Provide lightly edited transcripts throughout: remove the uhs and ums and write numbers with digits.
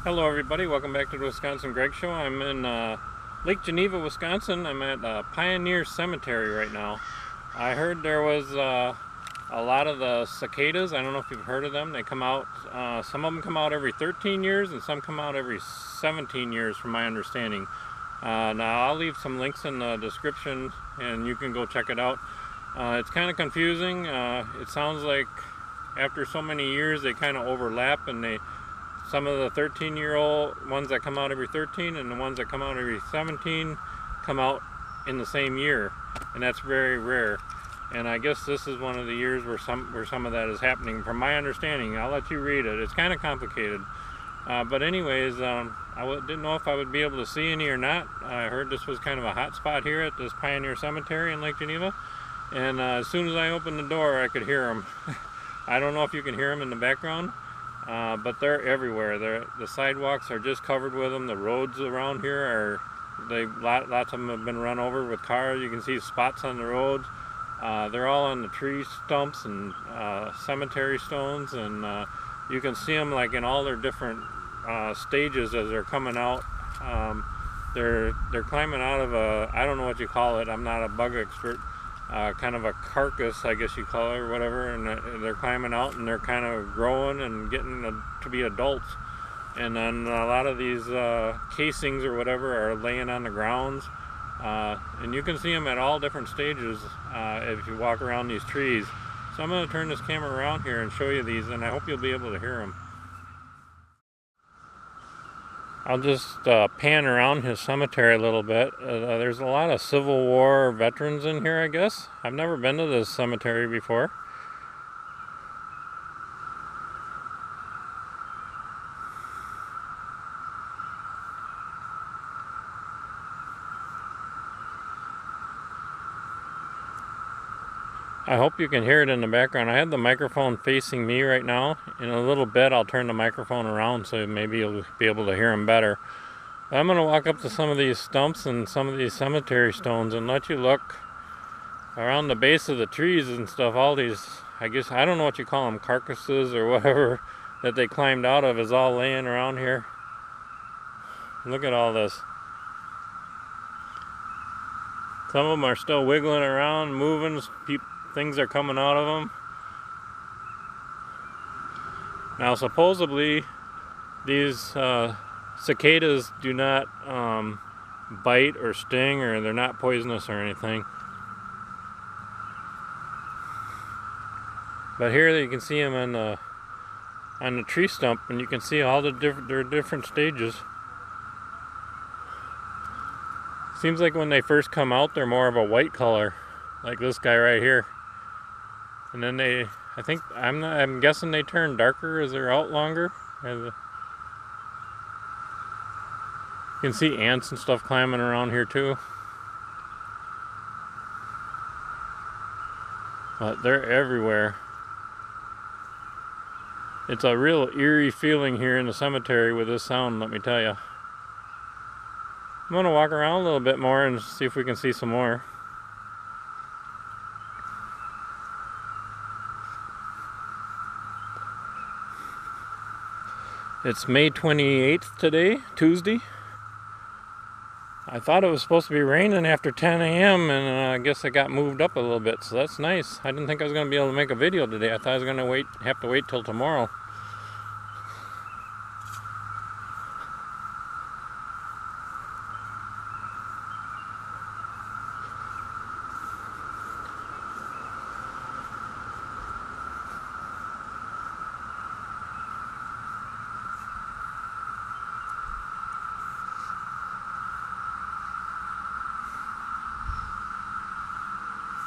Hello everybody, welcome back to the Wisconsin Greg Show. I'm in Lake Geneva, Wisconsin. I'm at Pioneer Cemetery right now. I heard there was a lot of the cicadas. I don't know if you've heard of them. They come out, some of them come out every 13 years and some come out every 17 years from my understanding. Now I'll leave some links in the description and you can go check it out. It's kind of confusing. It sounds like after so many years they kind of overlap, and some of the 13-year-old ones that come out every 13 and the ones that come out every 17 come out in the same year, and that's very rare. And I guess this is one of the years where some of that is happening, from my understanding. I'll let you read it. It's kind of complicated, but anyways, didn't know if I would be able to see any or not. I heard this was kind of a hot spot here at this Pioneer Cemetery in Lake Geneva, and as soon as I opened the door I could hear them. I don't know if you can hear them in the background. But they're everywhere. The sidewalks are just covered with them. The roads around here lots of them have been run over with cars. You can see spots on the roads. They're all on the tree stumps and cemetery stones, and you can see them like in all their different stages as they're coming out. They're climbing out of I don't know what you call it. I'm not a bug expert. Kind of a carcass, I guess you call it, or whatever, and they're climbing out and they're kind of growing and getting to be adults. And then a lot of these casings or whatever are laying on the grounds, and you can see them at all different stages if you walk around these trees. So I'm going to turn this camera around here and show you these, and I hope you'll be able to hear them. I'll just pan around his cemetery a little bit. There's a lot of Civil War veterans in here, I guess. I've never been to this cemetery before. I hope you can hear it in the background. I have the microphone facing me right now. In a little bit I'll turn the microphone around so maybe you'll be able to hear them better. I'm going to walk up to some of these stumps and some of these cemetery stones and let you look around the base of the trees and stuff. All these, I guess, I don't know what you call them, carcasses or whatever, that they climbed out of is all laying around here. Look at all this. Some of them are still wiggling around, moving. Things are coming out of them. Now supposedly these cicadas do not bite or sting, or they're not poisonous or anything. But here you can see them on the tree stump, and you can see all their different stages. Seems like when they first come out they're more of a white color, like this guy right here. And then I'm guessing they turn darker as they're out longer. You can see ants and stuff climbing around here too. But they're everywhere. It's a real eerie feeling here in the cemetery with this sound, let me tell you. I'm going to walk around a little bit more and see if we can see some more. It's May 28th today, Tuesday. I thought it was supposed to be raining after 10 a.m. and I guess it got moved up a little bit, so that's nice. I didn't think I was going to be able to make a video today. I thought I was going to have to wait till tomorrow.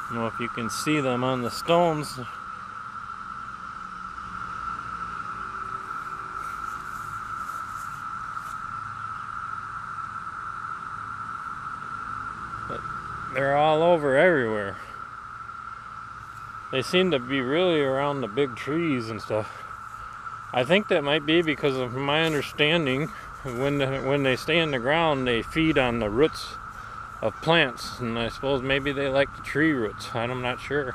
I don't know if you can see them on the stones. But they're all over everywhere. They seem to be really around the big trees and stuff. I think that might be because of my understanding, when they stay in the ground they feed on the roots of plants, and I suppose maybe they like the tree roots. I'm not sure.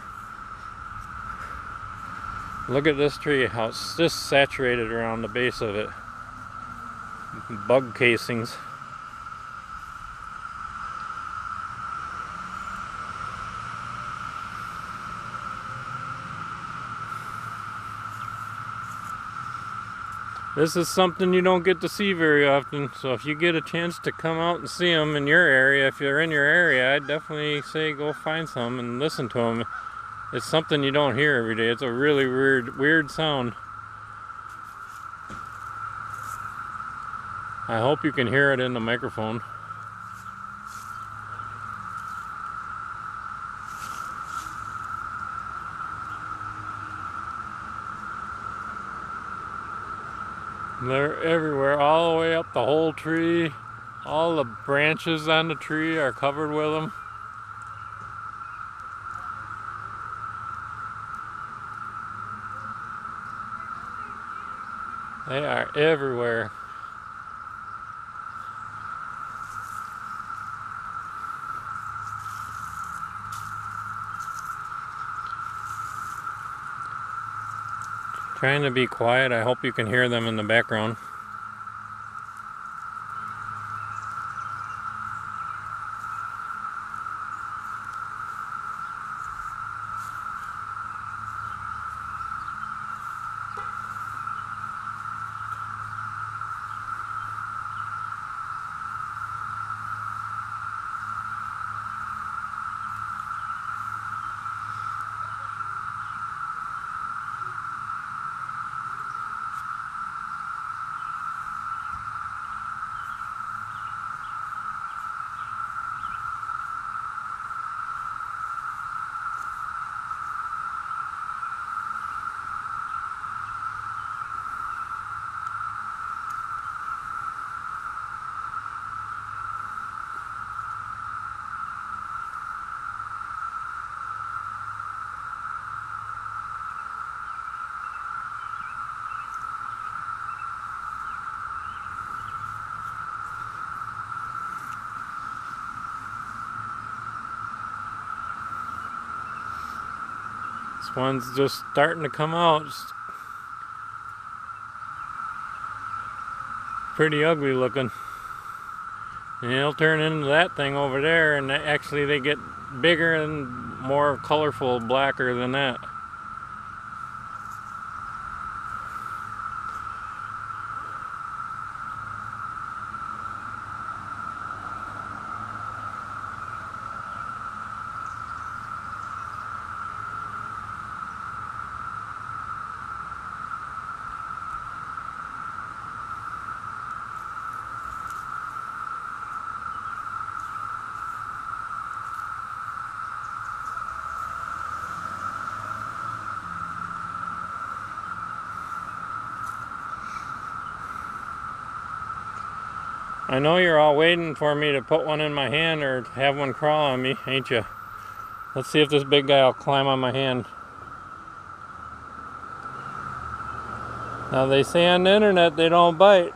Look at this tree, how it's just saturated around the base of it. bug casings. This is something you don't get to see very often, so if you get a chance to come out and see them in your area, if you're in your area, I'd definitely say go find some and listen to them. It's something you don't hear every day. It's a really weird sound. I hope you can hear it in the microphone. They're everywhere, all the way up the whole tree. All the branches on the tree are covered with them. They are everywhere. Trying to be quiet. I hope you can hear them in the background. This one's just starting to come out. It's pretty ugly looking. And it'll turn into that thing over there, and actually they get bigger and more colorful, blacker than that. I know you're all waiting for me to put one in my hand or have one crawl on me, ain't you? Let's see if this big guy will climb on my hand. Now they say on the internet they don't bite.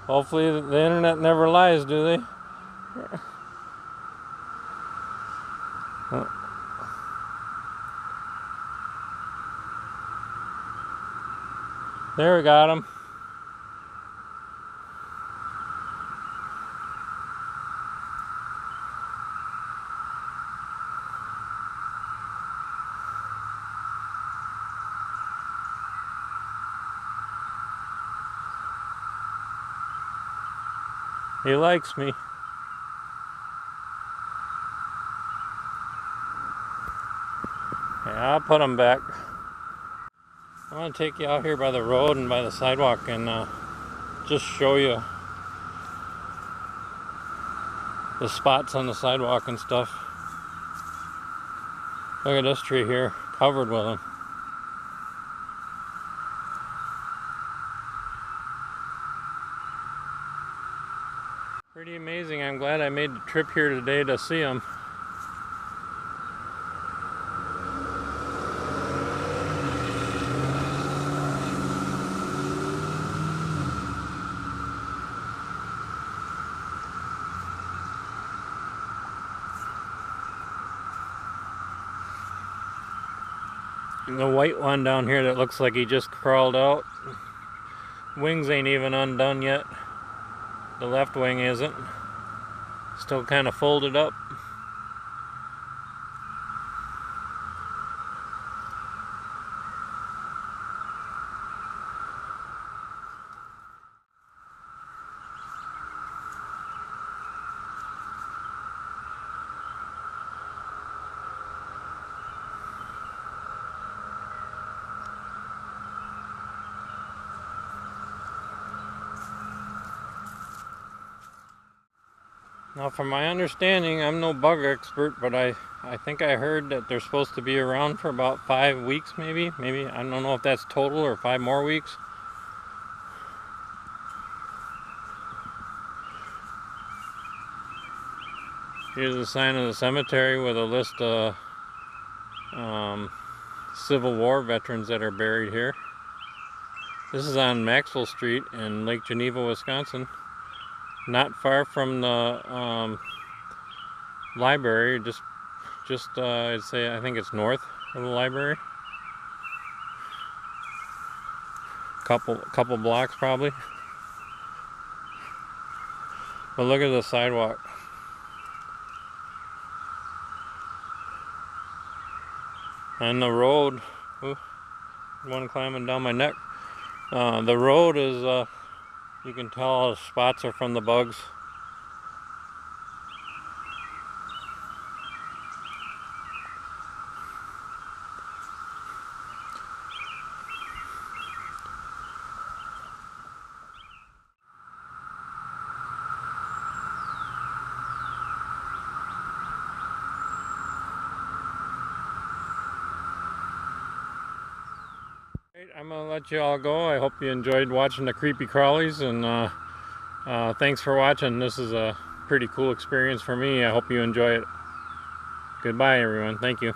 Hopefully the internet never lies, do they? Oh. There, we got him. He likes me. Yeah, I'll put him back. I want to take you out here by the road and by the sidewalk and just show you the spots on the sidewalk and stuff. Look at this tree here, covered with them. Pretty amazing. I'm glad I made the trip here today to see them. And the white one down here that looks like he just crawled out. Wings ain't even undone yet. The left wing isn't. Still kind of folded up. Now, from my understanding, I'm no bug expert, but I think I heard that they're supposed to be around for about 5 weeks, maybe. I don't know if that's total or 5 more weeks. Here's a sign of the cemetery with a list of Civil War veterans that are buried here. This is on Maxwell Street in Lake Geneva, Wisconsin. Not far from the library, just I'd say, I think it's north of the library. Couple blocks probably. But look at the sidewalk. And the road, one climbing down my neck. The road is, you can tell all the spots are from the bugs. I'm gonna let you all go. I hope you enjoyed watching the creepy crawlies, and thanks for watching. This is a pretty cool experience for me. I hope you enjoy it. Goodbye, everyone. Thank you.